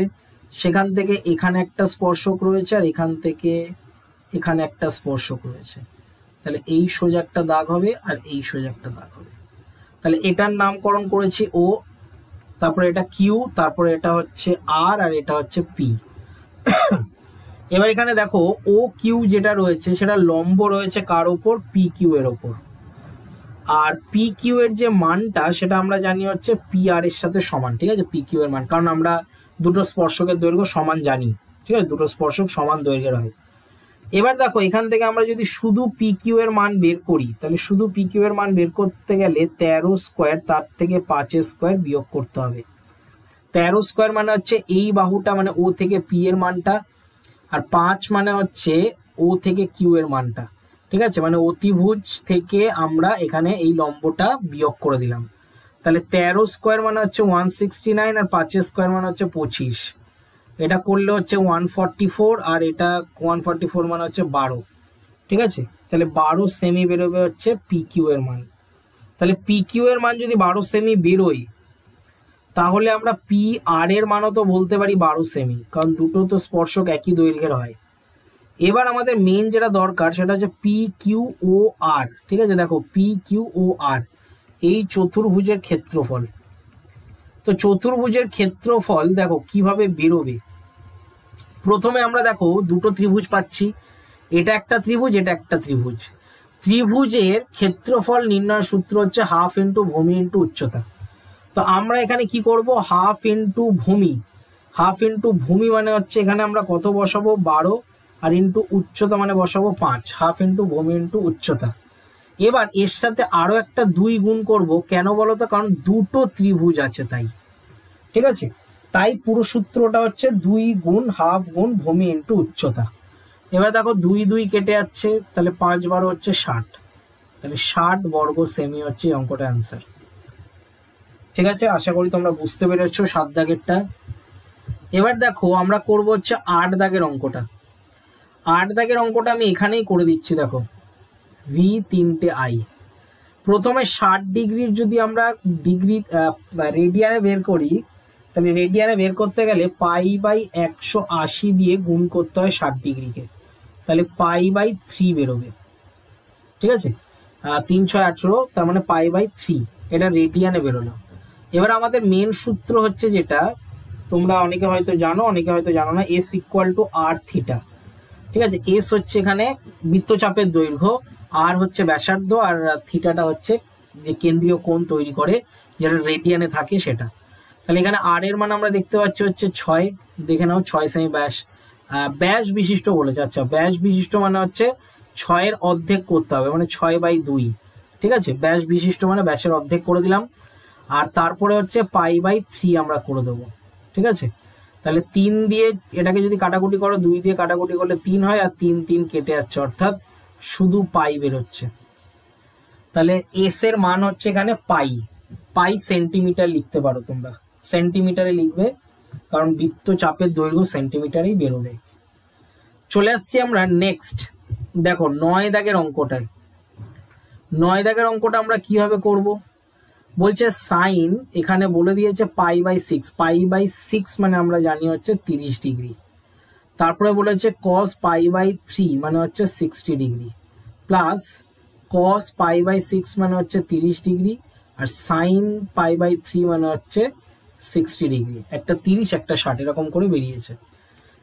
সেখান থেকে এখানে একটা স্পর্শক রয়েছে আর এখান থেকে এখানে একটা স্পর্শক রয়েছে। তাহলে এই সোজা একটা দাগ হবে আর এই সোজা একটা দাগ হবে। তাহলে এটার নামকরণ করেছি ও, তারপরে এটা কিউ, তারপরে এটা হচ্ছে আর, আর এটা হচ্ছে পি। এবার এখানে দেখো ও কিউ যেটা রয়েছে সেটা লম্ব রয়েছে কার ওপর? পি কিউ এর ওপর। আর পি কিউ এর যে মানটা সেটা আমরা জানি হচ্ছে পি আর এর সাথে সমান। ঠিক আছে, পি কিউ এর মান, কারণ আমরা দুটো স্পর্শকের দৈর্ঘ্য সমান জানি। ঠিক আছে, দুটো স্পর্শক সমান দৈর্ঘ্যের হয়। এবার দেখো এখান থেকে আমরা যদি শুধু পি কিউ এর মান বের করি, তাহলে শুধু পি কিউ এর মান বের করতে গেলে 13 স্কোয়ার তার থেকে 5 স্কোয়ার বিয়োগ করতে হবে। 13 স্কোয়ার মানে হচ্ছে এই বাহুটা মানে ও থেকে পি এর মানটা, আর 5 মানে হচ্ছে ও থেকে কিউ এর মানটা। ঠিক আছে, মানে অতিভুজ থেকে আমরা এখানে এই লম্বটা বিয়োগ করে দিলাম। তাহলে 13 স্কোয়ার মানে হচ্ছে 169, আর 5 স্কোয়ার মানে হচ্ছে 25। এটা করলে হচ্ছে 144, আর এটা 144 মানে হচ্ছে 12। ঠিক আছে, তাহলে 12 সেমি বেরোবে হচ্ছে পি কিউ এর মান। তাহলে পি কিউ এর মান যদি 12 সেমি বেরোয়, তাহলে আমরা পি আর এর মানও তো বলতে পারি 12 সেমি, কারণ দুটো তো স্পর্শক একই দৈর্ঘ্যের হয়। এবার আমাদের মেন যেটা দরকার সেটা হচ্ছে পি কিউ ও আর। ঠিক আছে, দেখো পি কিউ ও আর এই চতুর্ভুজের ক্ষেত্রফল। তো চতুর্ভুজের ক্ষেত্রফল দেখো কিভাবে বেরোবে। প্রথমে আমরা দেখো দুটো ত্রিভুজ পাচ্ছি, এটা একটা ত্রিভুজ, এটা একটা ত্রিভুজ। ত্রিভুজের ক্ষেত্রফল নির্ণয়ের সূত্র হচ্ছে হাফ ইন্টু ভূমি ইন্টু উচ্চতা। তো আমরা এখানে কি করব, হাফ ইন্টু ভূমি। হাফ ইন্টু ভূমি মানে হচ্ছে এখানে আমরা কত বসাবো, 12, আর ইন্টু উচ্চতা মানে বসাবো 5। হাফ ইন্টু ভূমি ইন্টু উচ্চতা। এবার এর সাথে আরো একটা 2 গুণ করব, কেন বলো তো? কারণ দুটো ত্রিভুজ আছে তাই। ঠিক আছে, তাই পুরো সূত্রটা হচ্ছে 2 গুণ হাফ গুণ ভূমি ইন্টু উচ্চতা। এবার দেখো 2 2 কেটে যাচ্ছে, তাহলে 5 12 হচ্ছে 60। তাহলে 60 বর্গ সেমি হচ্ছে অঙ্কটা অ্যান্সার। ঠিক আছে, আশা করি তোমরা বুঝতে পেরেছো 7 দাগেরটা। এবার দেখো আমরা করব হচ্ছে 8 দাগের অঙ্কটা। 8 দাগের অঙ্কটা আমি এখানেই করে দিচ্ছি। দেখো ভি 3টে আই। প্রথমে 60 ডিগ্রির যদি আমরা ডিগ্রি রেডিয়ানে বের করি, তাহলে রেডিয়ানে বের করতে গেলে পাই/180 দিয়ে গুণ করতে হয় 60 ডিগ্রিকে, তাহলে পাই/3 বেরোবে। ঠিক আছে, 3 6 18, তার মানে পাই/3, এটা রেডিয়ানে বেরোলো। এবার আমাদের মেন সূত্র হচ্ছে যেটা তোমরা অনেকে হয়তো জানো, অনেকে হয়তো জানো না, s equal to r theta. ঠিক আছে, এস হচ্ছে এখানে বৃত্তচাপের দৈর্ঘ্য, আর হচ্ছে ব্যাসার্ধ, আর থিটাটা হচ্ছে যে কেন্দ্রীয় কোণ তৈরি করে, যেটা রেডিয়ানে থাকে সেটা। তাহলে এখানে আর এর মান আমরা দেখতে পাচ্ছি হচ্ছে 6, দেখে নাও 6 সেমি ব্যাস, ব্যাস বিশিষ্ট বলেছে। আচ্ছা, ব্যাস বিশিষ্ট মানে হচ্ছে 6 অর্ধেক করতে হবে, মানে 6/2, ঠিক আছে। ব্যাস বিশিষ্ট মানে ব্যাসের অর্ধেক করে দিলাম, আর তারপরে হচ্ছে π/3 আমরা করে দেবো, ঠিক আছে। তাহলে 3 দিয়ে এটাকে যদি কাটাকুটি করো, 2 দিয়ে কাটাকুটি করলে 3 হয়, আর 3 3 কেটে যাচ্ছে, অর্থাৎ শুধু পাই বেরোচ্ছে। তাহলে এস এর মান হচ্ছে এখানে পাই সেন্টিমিটার লিখতে পারো তোমরা, সেন্টিমিটারে লিখবে, কারণ বৃত্ত চাপের দৈর্ঘ্য সেন্টিমিটারেই বেরোবে। চলে আসছি আমরা নেক্সট, দেখো 9 দাগের অঙ্কটায়। 9 দাগের অঙ্কটা আমরা কিভাবে করব, বলছে সাইন, এখানে বলে দিয়েছে π/6, π/6 মানে আমরা জানি হচ্ছে 30 ডিগ্রি। তারপরে বলেছে cos π/3 মানে হচ্ছে 60 ডিগ্রি, প্লাস cos π/6 মানে হচ্ছে 30 ডিগ্রি, আর সাইন π/3 মানে হচ্ছে 60 ডিগ্রি। একটা 30 একটা 60 এরকম করে বেরিয়েছে।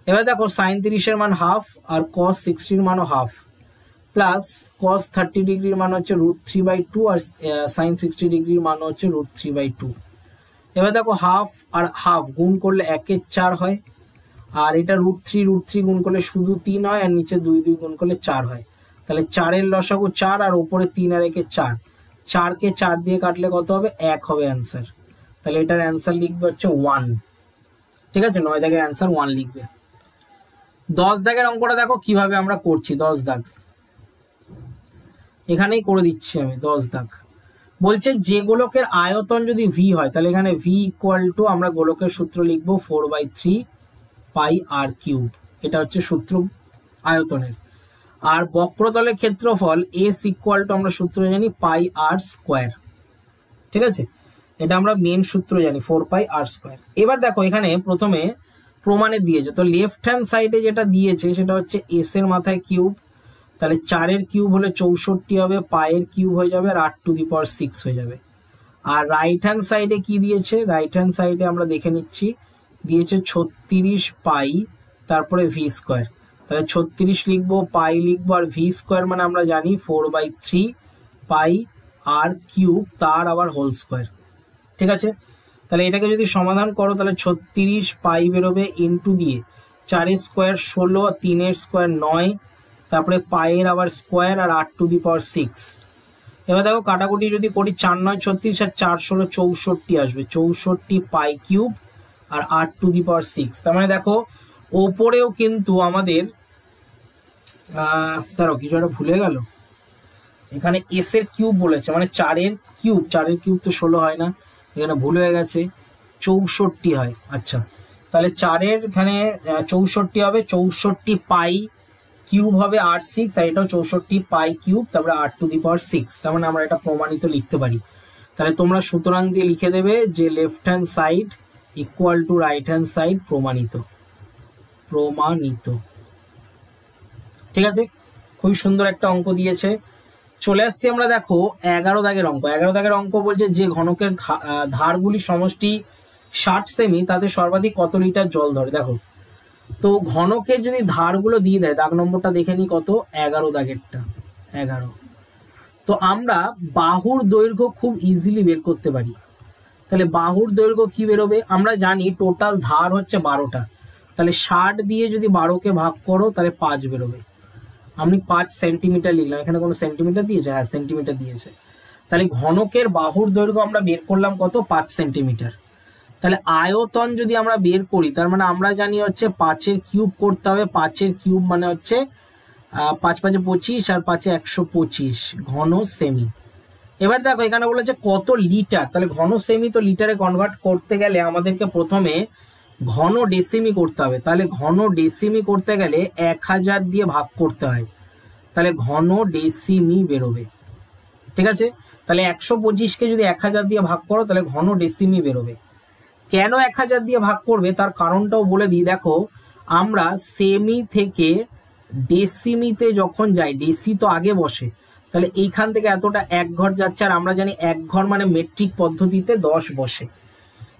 এবার দেখো সাইন 30 এর মান হাফ, আর cos 60 এর মানও হাফ, প্লাস cos 30 ডিগ্রির মান হচ্ছে √3/2, আর সাইন 60 ডিগ্রির মান হচ্ছে √3/2। এবার দেখো হাফ আর হাফ গুণ করলে 1/4 হয়, আর এটা √3 গুণ করলে শুধু 3 হয়, আর নিচে 2 2 গুণ করলে 4 হয়। তাহলে 4 লসাগু 4, আর ওপরে 3 আর 1 4, 4কে 4 দিয়ে কাটলে কত হবে, 1 হবে অ্যান্সার। তাহলে এটার অ্যান্সার লিখবে হচ্ছে 1, ঠিক আছে। 9 দাগের অ্যান্সার 1 লিখবে। 10 দাগের অঙ্কটা দেখো কিভাবে আমরা করছি। 10 দাগ এখানেই করে দিচ্ছি আমি। 10 দাগ বলছে যে গোলকের আয়তন যদি ভি হয়, তাহলে এখানে ভি ইকুয়াল টু আমরা গোলকের সূত্র লিখবো 4/3 πr³, এটা হচ্ছে সূত্র আয়তনের। আর বক্রতলের ক্ষেত্রফল এস ইকুয়াল টু আমরা সূত্র জানি πr², ঠিক আছে। এটা আমরা মেন সূত্র জানি 4πr²। এবার দেখো এখানে প্রথমে প্রমাণে দিয়েছে, তো লেফট হ্যান্ড সাইডে যেটা দিয়েছে সেটা হচ্ছে এস এর মাথায় কিউব, তাহলে 4 কিউব হলে 64 হবে, পায়ের কিউব হয়ে যাবে, আর 8⁶ হয়ে যাবে। আর রাইট হ্যান্ড সাইডে কি দিয়েছে, রাইট হ্যান্ড সাইডে আমরা দেখে নিচ্ছি, দিয়েছে 36 পাই, তারপরে v²। তাহলে 36 লিখবো, পাই লিখবো, আর v² মানে আমরা জানি 4/3 πr³ তার আবার হোল স্কোয়ার, ঠিক আছে। তাহলে এটাকে যদি সমাধান করো, তাহলে 36 পাই বেরোবে, ইন্টু দিয়ে 4 স্কোয়ার 16, 3 স্কোয়ার 9, তারপরে পায়ের আবার স্কোয়ার, আর 8⁶। এবার দেখো কাটাকুটি যদি করি, 4 9 36, আর 4 16 64 আসবে, 64 π³ আর 8⁶। তার মানে দেখো ওপরেও কিন্তু আমাদের তারও কিছু একটা ভুলে গেল, এখানে এস এর কিউব বলেছে, মানে 4 কিউব তো 16 হয় না, এখানে ভুল হয়ে গেছে, 64 হয়। আচ্ছা, তাহলে 4 এখানে 64 হবে, 64 π³ হবে 8/6, আর এটাও 64 π³, তারপরে 8⁶। তার মানে আমরা এটা প্রমাণিত লিখতে পারি। তাহলে তোমরা সুতরাং দিয়ে লিখে দেবে যে left hand side equal to right hand side, প্রমাণিত, ঠিক আছে। খুবই সুন্দর একটা অঙ্ক দিয়েছে। চলে আসছি আমরা দেখো 11 দাগের অঙ্ক। 11 দাগের অঙ্ক বলছে যে ঘনকের ধারগুলির সমষ্টি 60 সেমি, তাতে সর্বাধিক কত লিটার জল ধরে। দেখো তো ঘনকের যদি ধারগুলো দিয়ে দেয়, দাগ নম্বরটা দেখে নি কত, 11 দাগেরটা 11। তো আমরা বাহুর দৈর্ঘ্য খুব ইজিলি বের করতে পারি। তাহলে বাহুর দৈর্ঘ্য কি বেরোবে, আমরা জানি টোটাল ধার হচ্ছে 12টা, তাহলে 60 দিয়ে যদি 12কে ভাগ করো তাহলে 5 বেরোবে। আমি 5 সেন্টিমিটার লিখলাম, এখানে কোনো সেন্টিমিটার দিয়েছে, হ্যাঁ সেন্টিমিটার দিয়েছে। তাহলে ঘনকের বাহুর দৈর্ঘ্য আমরা বের করলাম কত, 5 সেন্টিমিটার। তাহলে আয়তন যদি আমরা বের করি, তার মানে আমরা জানি হচ্ছে 5 কিউব করতে হবে, 5 কিউব মানে হচ্ছে 5 5 25, আর 5 125 ঘন সেমি। এবার দেখো এখানে বলেছে কত লিটার, তাহলে ঘন সেমি তো লিটারে কনভার্ট করতে গেলে আমাদেরকে প্রথমে ঘন ডেসিমি করতে হবে। তাহলে ঘন ডেসিমি করতে গেলে 1000 দিয়ে ভাগ করতে হয়, তাহলে ঘন ডেসিমি বেরোবে, ঠিক আছে। তাহলে 125কে যদি 1000 দিয়ে ভাগ করো তাহলে ঘন ডেসিমি বেরোবে। কেন 1000 দিয়ে ভাগ করবে তার কারণটাও বলে দিই। দেখো আমরা সেমি থেকে ডেসিমিতে যখন যাই, ডেসি তো আগে বসে, তাহলে এইখান থেকে এতটা 1 ঘর যাচ্ছে, আর আমরা জানি 1 ঘর মানে মেট্রিক পদ্ধতিতে 10 বসে।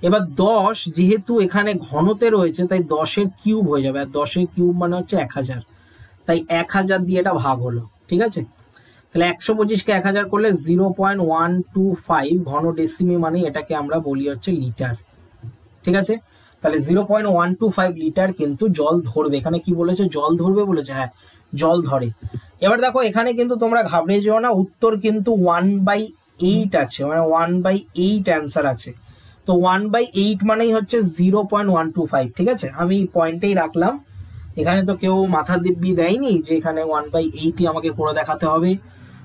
এবার 10 যেহেতু এখানে ঘনতে রয়েছে, তাই 10 কিউব হয়ে যাবে, আর 10 কিউব মানে হচ্ছে 1000, তাই 1000 দিয়ে এটা ভাগ হলো, ঠিক আছে। তাহলে 125 কে 1000 করলে 0.125 ঘন ডেসিমি, মানে এটাকে আমরা বলি হচ্ছে লিটার। ঠিক আছে, তাহলে 0.125 লিটার কিন্তু জল ধরবে। এখানে কি বলেছে, জল ধরবে বলেছে, হ্যাঁ জল ধরে। এবার দেখো এখানে কিন্তু তোমরা ঘাবড়ে যেও না, উত্তর কিন্তু 1/8 আছে, মানে 1/8 অ্যান্সার আছে। তো 1/8 মানেই হচ্ছে 0.125। ঠিক আছে, আমি পয়েন্টেই রাখলাম, এখানে তো কেউ মাথা দিব্যি দেয়নি যে এখানে 1/8ই আমাকে করে দেখাতে হবে,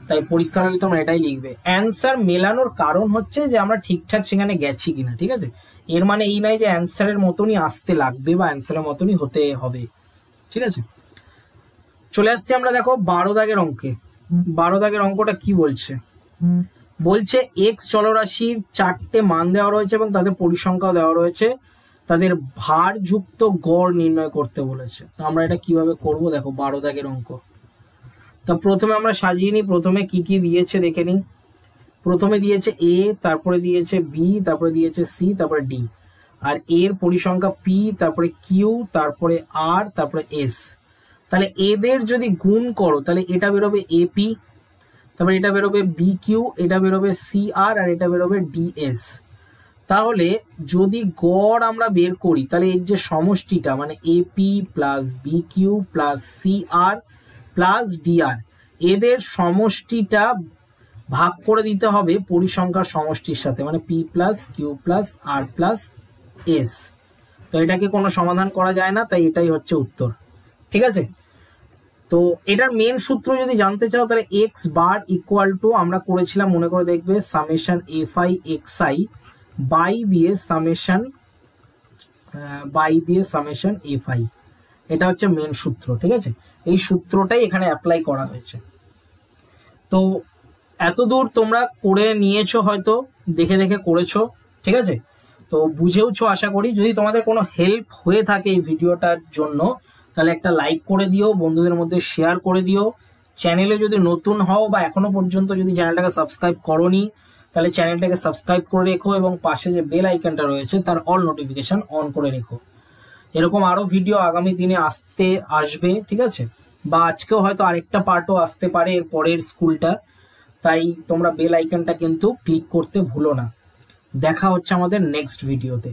তাই পরীক্ষার হলে তোমরা এটাই লিখবে। অ্যান্সার মেলানোর কারণ হচ্ছে যে আমরা ঠিকঠাক সেখানে গেছি কিনা। ঠিক আছে, এর মানে এই নয় যে অ্যান্সারের মতনই আসতে লাগবে বা অ্যান্সারের মতনই হতে হবে। ঠিক আছে, চলে আসছি আমরা দেখো 12 দাগের অঙ্কে। 12 দাগের অঙ্কটা কি বলছে, বলছে এক্স চলরাশির 4টে মান দেওয়া রয়েছে এবং তাদের পরিসংখ্যাও দেওয়া রয়েছে, তাদের ভারযুক্ত গড় নির্ণয় করতে বলেছে। তো আমরা এটা কিভাবে করব, দেখো 12 দাগের অঙ্ক। তো প্রথমে আমরা সাজিয়ে নিই, প্রথমে কি কি দিয়েছে দেখে নিই। প্রথমে দিয়েছে এ, তারপরে দিয়েছে বি, তারপরে দিয়েছে সি, তারপরে ডি, আর এর পরিসংখ্যা পি, তারপরে কিউ, তারপরে আর, তারপরে এস। তাহলে এদের যদি গুণ করো তাহলে এটা বেরোবে এপি, তারপরে এটা বেরোবে বি কিউ, এটা বেরোবে সি আর, আর এটা বেরোবে ডিএস। তাহলে যদি গড় আমরা বের করি তাহলে এর যে সমষ্টিটা, মানে AP plus B Q plus C R plus DR, এদের সমষ্টিটা ভাগ করে দিতে হবে পরিসংখ্যার সমষ্টির সাথে, মানে পি প্লাস কিউ প্লাস আর প্লাস এস। তো এটাকে কোনো সমাধান করা যায় না, তাই এটাই হচ্ছে উত্তর। ঠিক আছে, তো এটার মেন সূত্র যদি জানতে চাও তাহলে এক্স বার ইকুয়াল টু আমরা করেছিলাম, মনে করে দেখবে, summation f i x i by দিয়ে সামেশন এফ আই। এটা হচ্ছে মেন সূত্র। ঠিক আছে, এই সূত্রটাই এখানে অ্যাপ্লাই করা হয়েছে। তো এতদূর তোমরা করে নিয়েছো, হয়তো দেখে দেখে করেছো। ঠিক আছে, তো বুঝেওছো আশা করি। যদি তোমাদের কোনো হেল্প হয়ে থাকে এই ভিডিওটার জন্য তাহলে একটা লাইক করে দিও, বন্ধুদের মধ্যে শেয়ার করে দিও। চ্যানেলে যদি নতুন হও বা এখনো পর্যন্ত যদি চ্যানেলটাকে সাবস্ক্রাইব করোনি তাহলে চ্যানেলটাকে সাবস্ক্রাইব করে রেখো এবং পাশে যে বেল আইকনটা রয়েছে তার অল নোটিফিকেশন অন করে রেখো। এরকম আরো ভিডিও আগামী দিনে আসবে। ঠিক আছে, বা আজকেও হয়তো আরেকটা পার্টও আসতে পারে এর পরের স্কুলটা, তাই তোমরা বেল আইকনটা কিন্তু ক্লিক করতে ভুলো না। দেখা হচ্ছে আমাদের নেক্সট ভিডিওতে।